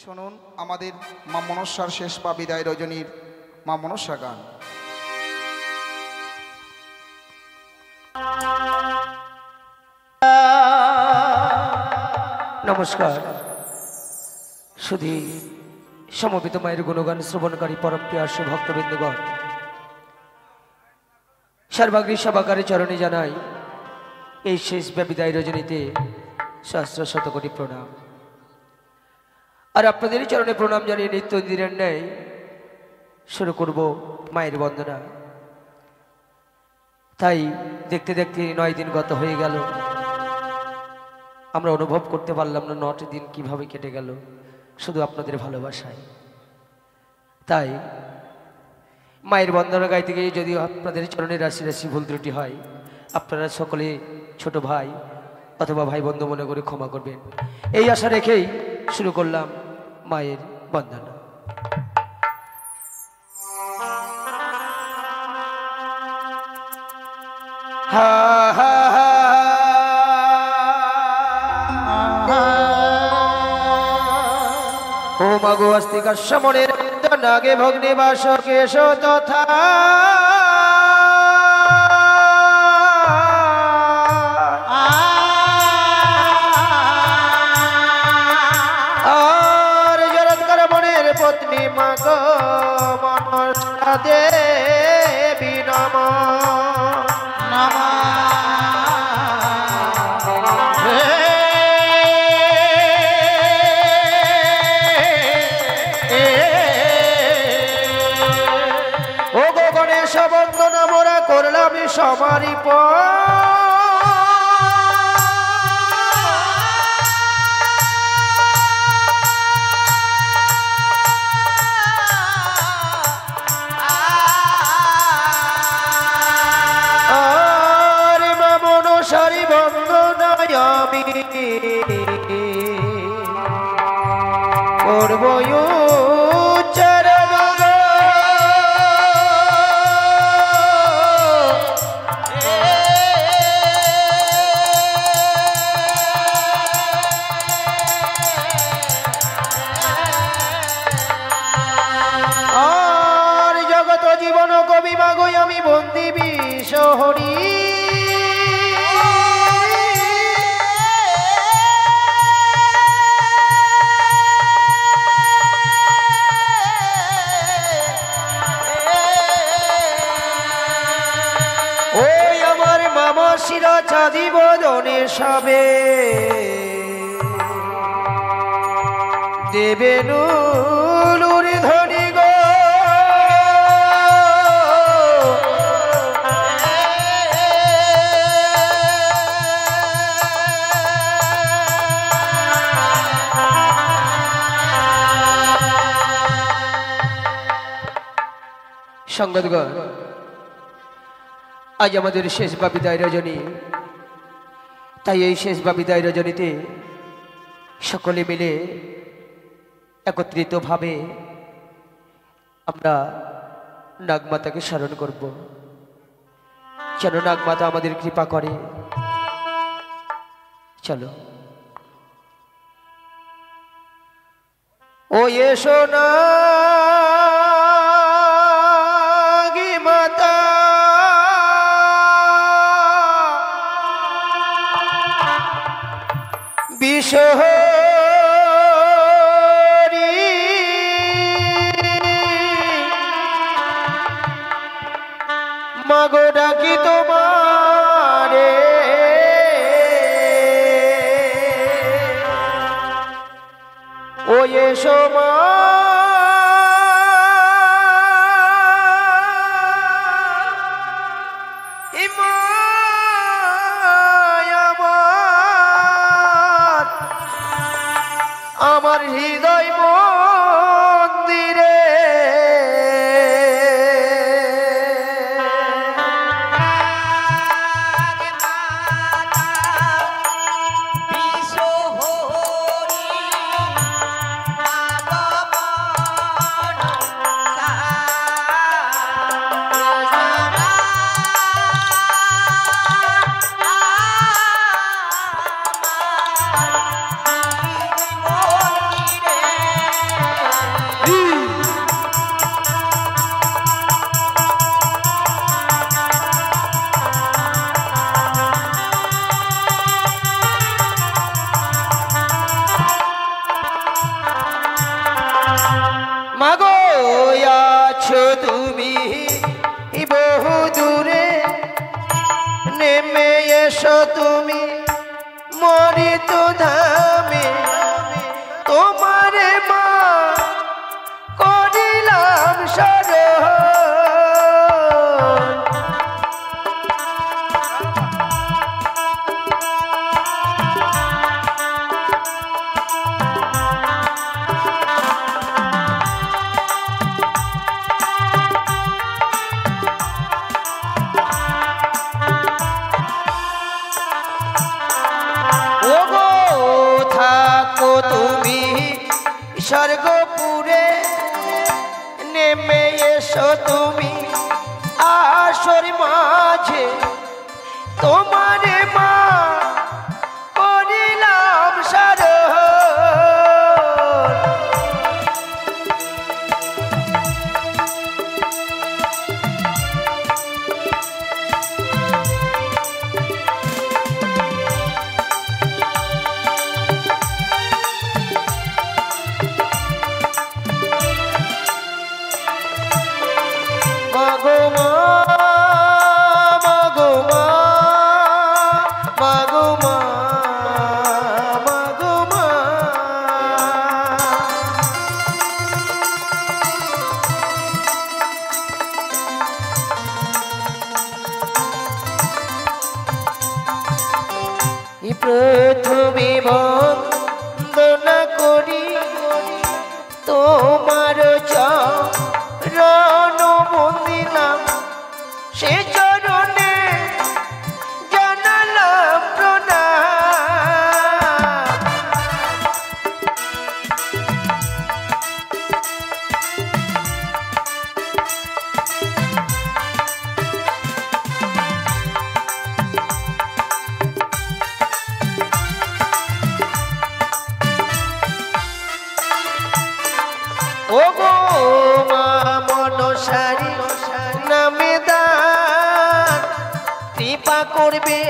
শুনুন আমাদের মা মনসার শেষ পা বিদায় রজনীর মা মনসা গান। নমস্কার। শুধু সমবেত মায়ের গুণগান শ্রবণকারী পরম প্রিয়ার্ষ ভক্তবৃন্দগণ, সর্বাগ্রী সভাকারে চরণে জানাই এই শেষ বিদায় রজনীতে সহস্র শতকোটি প্রণাম। আর আপনাদেরই চরণে প্রণাম জানিয়ে নিত্য দিনের ন্যায় শুরু করব মায়ের বন্দনা। তাই দেখতে দেখতে 9 দিন গত হয়ে গেল, আমরা অনুভব করতে পারলাম না 9টি দিন কিভাবে কেটে গেল শুধু আপনাদের ভালোবাসায়। তাই মায়ের বন্দনা গাইতে গিয়ে যদি আপনাদের চরণে রাশি রাশি ভুল ত্রুটি হয়, আপনারা সকলে ছোট ভাই অথবা ভাই বন্ধু মনে করে ক্ষমা করবেন, এই আশা রেখেই শুরু করলাম মায়ের বন্দনা। হা হা হা ও মাগো আস্তিকা সমনের নাগে ভগ্নিবাস কেশ তথা আর জরৎকার মনের পত্নী মাগো মনসা দেবী নম নম। বন্দনা মোরা করলাম সমারি আরে মা মনসারি বন্দনায় আমি করব আমি বন্দি বিশহরি ওই আমার মামা শিরা চাঁদি বদনে সবে দেবেনুর ধনী গো সংগতগণ, আজ আমাদের শেষ বা বিদায় রজনী। তাই এই শেষ বা বিদায় রজনীতে সকলে মিলে একত্রিতভাবে আমরা নাগমাতাকে স্মরণ করব, যেন নাগমাতা আমাদের কৃপা করে। চলো ও এসো না বিশহরি মাগো ডাকি তোমারে ও এসো মা আমার হৃদয় মন্দিরে মাগো আছো তুমি বহু দূরে, নেমে এসো তুমি মরিত ধামে, তোমারে মা করিলাম শরণ। তুমি স্বর্গপুরে, নেমে এসো তুমি আসর মাঝে, তোমারে মা করিলাম শরণ। মাগো মা, মাগো মা, মাগো মা, মাগো মা। প্রথমে বন্দনা করি তোমার চরণ বন্দিলাম, সে চরণে জানালাম প্রণাম। ও গো মা মনসারি নামে দান, কৃপা করবে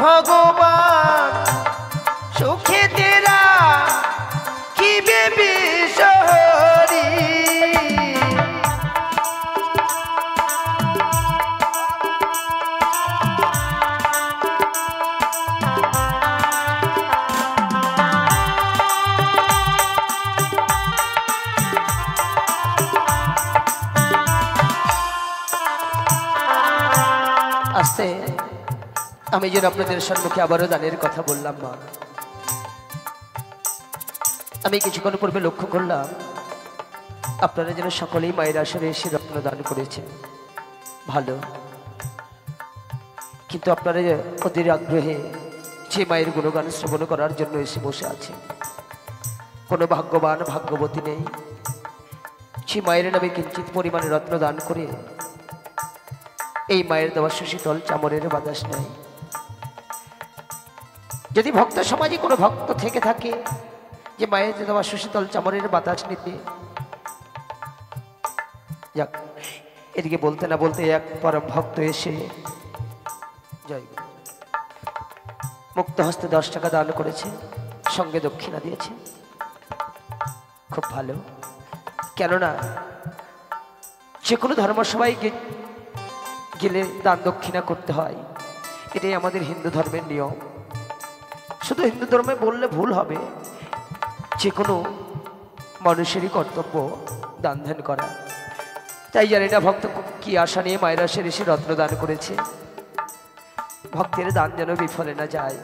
ভগবান, সুখে তেরা কি বেবি শহরি। আস্তে আমি যেন আপনাদের সম্মুখে আবারও দানের কথা বললাম মা। আমি কিছুক্ষণ পূর্বে লক্ষ্য করলাম আপনারা যেন সকলেই মায়ের আসরে এসে রত্ন দান করেছেন, ভালো। কিন্তু আপনারা অধীর আগ্রহে যে মায়ের গুণগান শ্রবণ করার জন্য এসে বসে আছে, কোনো ভাগ্যবান ভাগ্যবতী নেই সে মায়ের নামে কিঞ্চিত পরিমাণে রত্ন দান করে এই মায়ের দেওয়া সুশীতল চামরের বাতাস নেয়। যদি ভক্ত সমাজে কোনো ভক্ত থেকে থাকে যে মায়ের দেওয়া সুশীতল চামরের বাতাস নিতে, যাক, এদিকে বলতে না বলতে এক পরম ভক্ত এসে জয় মুক্ত হস্তে 10 টাকা দান করেছে, সঙ্গে দক্ষিণা দিয়েছে। খুব ভালো, কেননা যে কোনো ধর্মসভায় গেলে দান দক্ষিণা করতে হয়, এটাই আমাদের হিন্দু ধর্মের নিয়ম। শুধু হিন্দু ধর্মে বললে ভুল হবে, যে কোনো মানুষেরই কর্তব্য দান ধ্যান করা। তাই জানি না ভক্ত কি আশা নিয়ে মায়ের আসরে এসে রত্ন দান করেছে, ভক্তের দান যেন বিফলে না যায়।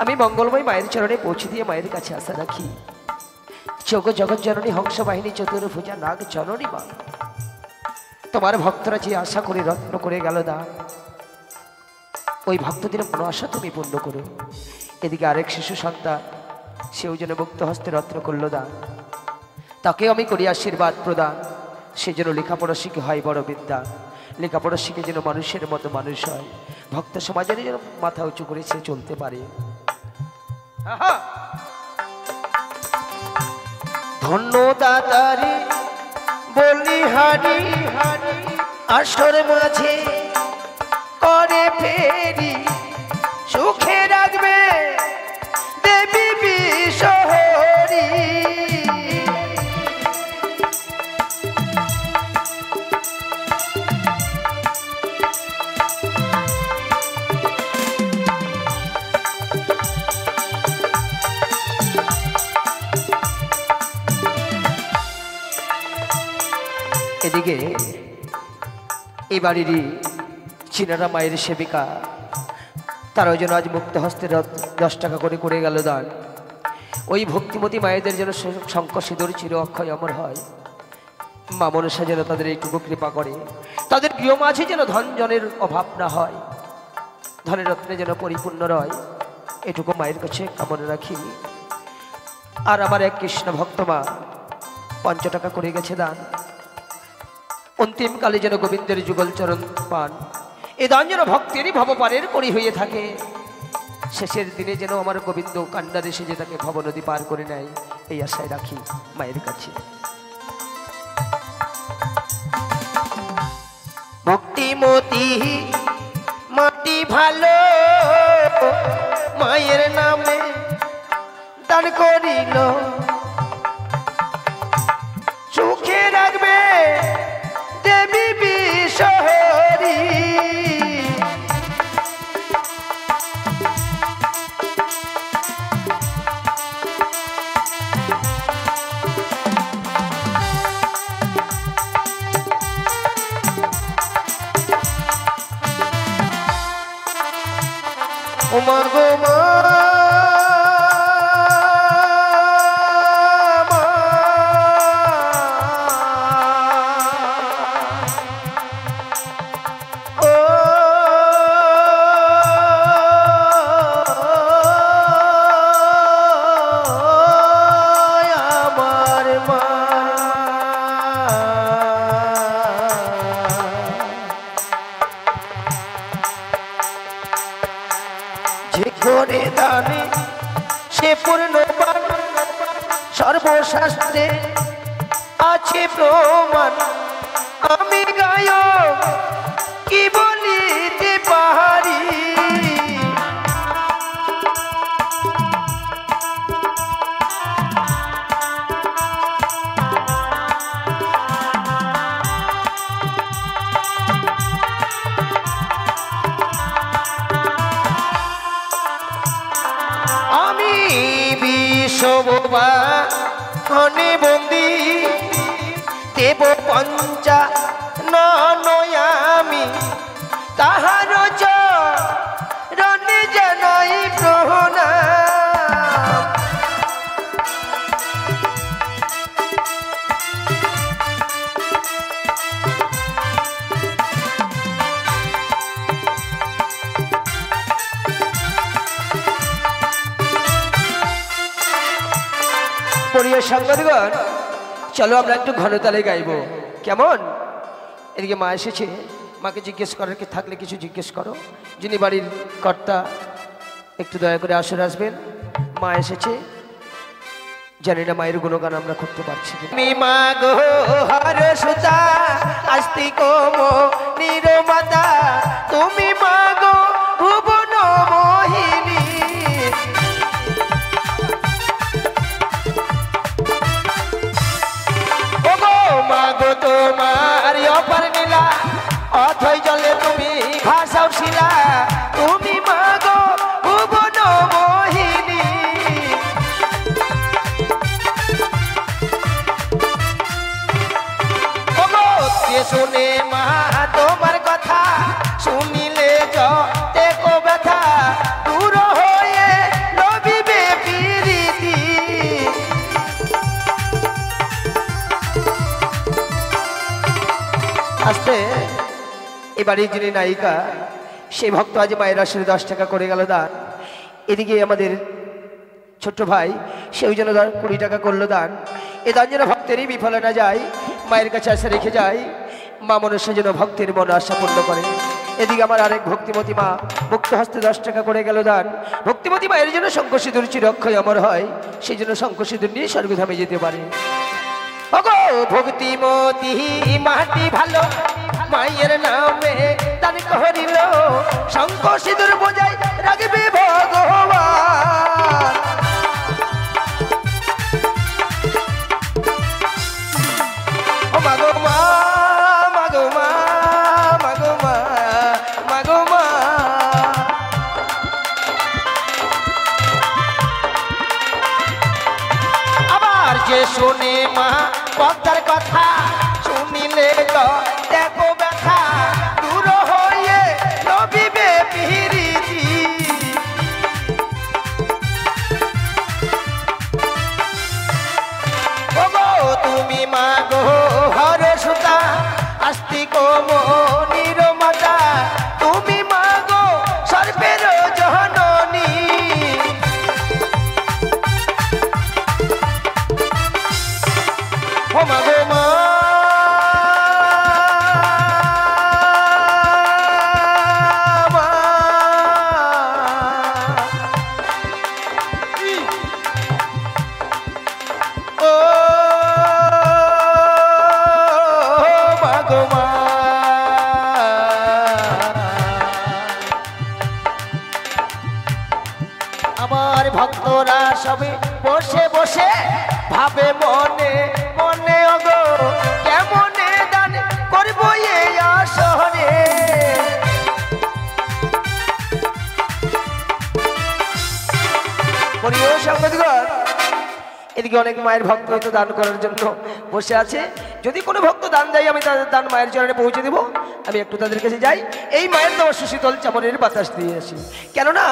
আমি মঙ্গলময় মায়ের চরণে পৌঁছে দিয়ে মায়ের কাছে আশা রাখি, জগৎ জননী হংস বাহিনী চতুর্ভুজা নাগ জননী মা, তোমার ভক্তরা যে আশা করে রত্ন করে গেল দান, ওই ভক্তদের মনো আশা তুমি পূর্ণ করো। এদিকে আরেক শিশু সন্তান, সেও যেন মুক্ত হস্তে রত্ন করল দান, তাকেও আমি করি আশীর্বাদ প্রদান। সে যেন লেখাপড়া শিখে হয় বড় বিদ্যা, লেখাপড়া শিখে যেন মানুষের মতো মানুষ হয়, ভক্ত সমাজের যেন মাথা উঁচু করে সে চলতে পারে। ধন্য দাতারি বলিহারি আসর মাঝে করে ফেরি, সুখে রাখবে দেবী বিশহরি। এদিকে এই বাড়িরই চিনারা মায়ের সেবিকা, তারাও যেন আজ মুক্ত হস্তে 10 টাকা করে করে গেল দান। ওই ভক্তিমতী মায়েদের যেন শঙ্খ সিঁদুর চির অক্ষয় অমর হয়। মা মনসা যেন তাদের এইটুকু কৃপা করে, তাদের প্রিয় মাঝে যেন ধন জনের অভাব না হয়, ধনের রত্নে যেন পরিপূর্ণ রয়, এটুকু মায়ের কাছে কামনা রাখি। আর আমার এক কৃষ্ণ ভক্ত মা 5 টাকা করে গেছে দান। অন্তিমকালে যেন গোবিন্দের যুগল চরণ পান, এ দান যেন ভক্তেরই ভবপারের করি হয়ে থাকে। শেষের দিনে যেন আমার গোবিন্দ কান্ডারে এসে যে তাকে ভবনদী পার করে নেয়, এই আশায় রাখি মায়ের কাছে। ভক্তিমতী মাটি ভালো মায়ের নামে দান করিল, সুখে রাখবে দেবী বিশ্বহরি। ওমা গো মা, সে পূর্ণবান সর্বশাস্ত্রে আছে প্রমাণ। আমি গায়ক কি বলিতে পারি, বিশ্ববা হনে বন্দি দেব পঞ্চা নয়ামি, তাহার চরণে জানাই প্রণাম। প্রিয় সাংবাদিকগণ, চলো আমরা একটু ঘনতালে গাইব, কেমন? এদিকে মা এসেছে, মাকে জিজ্ঞেস করার কি থাকলে কিছু জিজ্ঞেস করো। যিনি বাড়ির কর্তা একটু দয়া করে আসরে আসবেন। মা এসেছে, জানি না মায়ের গুণগান আমরা করতে পারছি। তুমি মা গো হর সুতা আস্তিক নিরমাতা, তুমি মা গো ভুবন মোহিনী, মাগো তোমার অপার নীলা অথই জলে তুমি ভাষাও শিলা, তুমি মাগো ভুবন মোহিনী। শুনে মা তোমার কথা শুনিলে যতে কো ব্যথা, দূর হয়ে লবিবে প্রীতি। আসতে এবারে যিনি নায়িকা সেই ভক্ত আজ মায়ের আসলে 10 টাকা করে গেল দান। এদিকে আমাদের ছোট্ট ভাই সেও যেন 20 টাকা করলো দান। এ দান যেন ভক্তেরই বিফলে না যায়, মায়ের কাছে আসে রেখে যায়, মা মনসা যেন ভক্তের মন আশা পূর্ণ করে। এদিকে আমার আরেক ভক্তিমতী মা মুক্ত হস্তে 10 টাকা করে গেল দান। ভক্তিমতী মায়ের জন্য শঙ্খ সিঁদুর চির অক্ষয় অমর হয়, সেই জন্য শঙ্খ সিঁদুর নিয়ে স্বর্গধামে যেতে পারে। ওগো ভক্তিমতী মাটি ভালো মায়ের নামে দান করিল, শঙ্খ সিঁদুর বোঝাই রাখবে ভগবান। ও মাগো মা, মাগো মা, মাগো মা, মাগো মা। আবার যে শুনে মা পদ্মার কথা শুনিলে দিলে তো দেখো ব্যথা দূর হয়ে রবিবে পিরিতি ওগো তুমি মাগো হরে সুতা আস্তিক মনির মাতা তুমি মাগো সর্বের জননী ও মাগো মা আমার ভক্তরা সবে বসে বসে ভাবে মনে মনে ওগো কেমনে দান করব এই আসরে প্রিয় সংগতগণ এদিকে অনেক মায়ের ভক্ত হয়তো দান করার জন্য বসে আছে যদি কোনো ভক্ত দান দেয় আমি তাদের দান মায়ের চরণে পৌঁছে দেব আমি একটু তাদের কাছে যাই এই মায়ের দেওয়া সুশীতল চামরের বাতাস দিয়ে আসি কেননা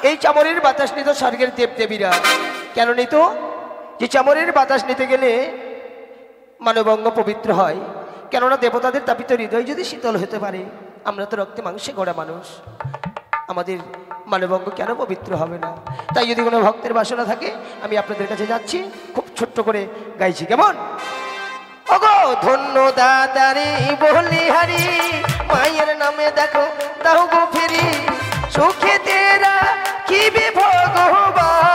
এই চামরের বাতাস নিত স্বর্গের দেবদেবীরা কেন নিত যে চামরের বাতাস নিতে গেলে মানবাঙ্গ পবিত্র হয় কেননা দেবতাদের তাপিত হৃদয় যদি শীতল হতে পারে আমরা তো রক্তে মাংসে গড়া মানুষ আমাদের মানবাঙ্গ কেন পবিত্র হবে না তাই যদি কোনো ভক্তের বাসনা থাকে আমি আপনাদের কাছে যাচ্ছি খুব ছোট্ট করে গাইছি কেমন ওগো ধন্য দাদারি বলিহারি মায়ের নামে দেখো দাও গো ফেরি সুখে তেরা কি ভগবান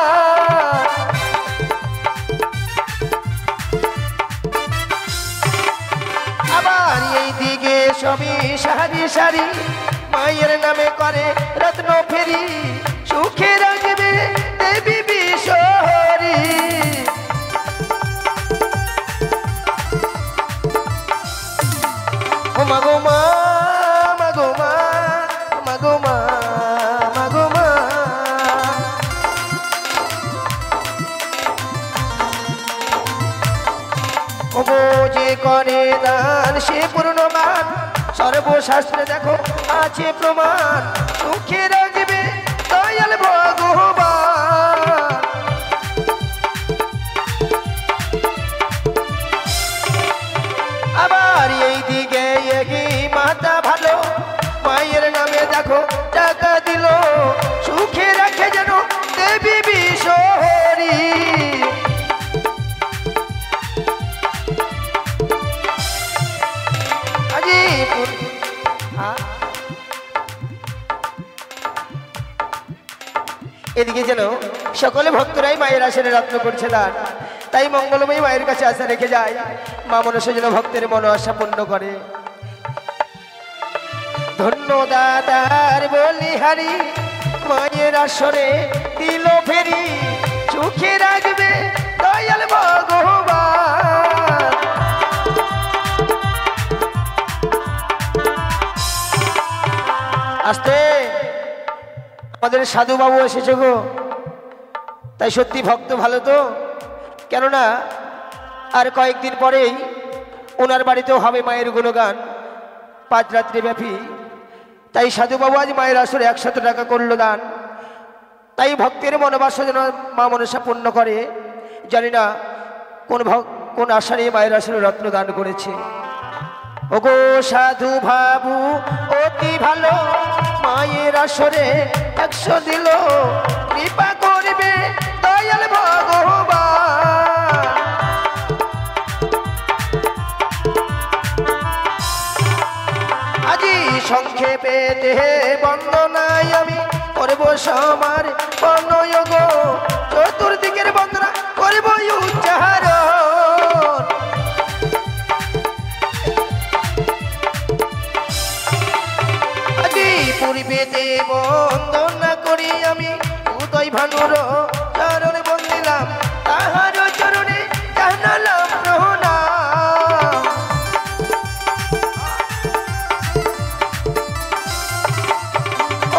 আবার এই দিকে সবই সারি সারি মায়ের নামে করে রত্ন ফেরি সুখে রাখবে দেবী বিশ্বহরি ও মাগো মা মাগো মা মাগো মা মাগো মা ও যে করে দান সে পূর্ণবান সর্বশাস্ত্রে দেখো আছে প্রমাণ সুখে রাখবে দয়াল ভগবান আবার এই দিকে এগিয়ে মাতা ভালো মায়ের নামে দেখো টাকা দিল সুখে রাখে যেন দেবী বিশ্বহরি এদিকে যেন সকলে ভক্তরাই মায়ের আসনে রত্ন করছে দান তাই মঙ্গলময়ী মায়ের কাছে আশা রেখে যায় মা মনসা যেন ভক্তের মন আশা পূর্ণ করে ধন্য দাদার বলিহারি মায়ের আসনে দিল ফেরি সুখে রাখবে দয়াল ভগবান আসতে আমাদের সাধু বাবু এসেছে গো তাই সত্যি ভক্ত ভালো তো কেননা আর কয়েকদিন পরেই ওনার বাড়িতেও হবে মায়ের গুণগান 5 রাত্রি ব্যাপী তাই সাধু বাবু আজ মায়ের আসরে 100 টাকা করলো দান তাই ভক্তের মনোবাসনা যেন মা মনসা পূর্ণ করে জানি না কোন আশা নিয়ে মায়ের আসরে রত্ন দান করেছে ওগো সাধু বাবু অতি ভালো মায়ের আসরে 100 দিল কৃপা করবে দয়াল ভগবান আজি সংক্ষেপে দেহে বন্দনায় আমি করব সমার বর্ণয়োগ চতুর্দিকের বন্দনা করব উচ্চারণ পূর্বেতে বন্দনা করি আমি উদয় ভানুর চরণ বন্দিলাম তাহার চরণে জানালাম প্রণাম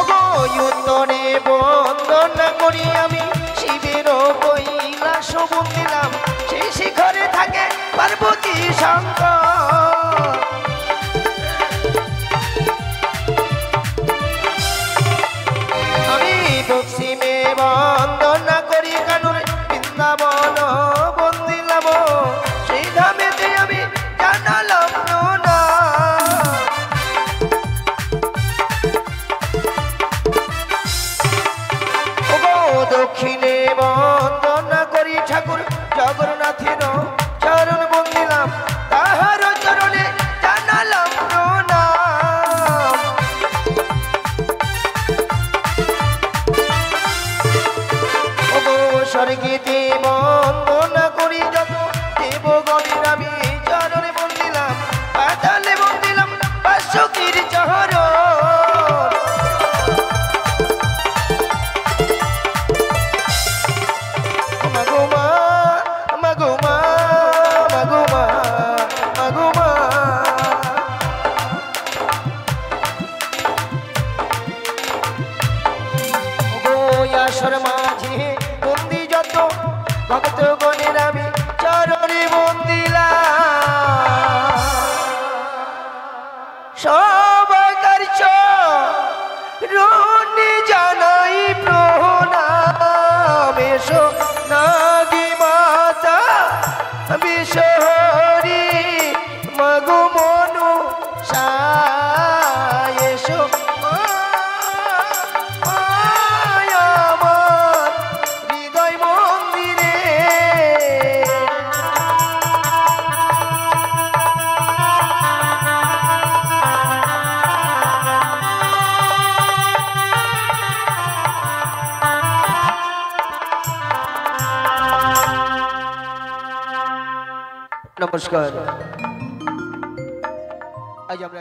ওগো উত্তরে বন্দনা করি আমি শিবের কৈলাস বন্দিলাম সেই শিখরে থাকে পার্বতী শঙ্কর বিশহরি মাগো মনু সায় এসো আমার হৃদয় মন্দিরে। নমস্কার। আজ আমরা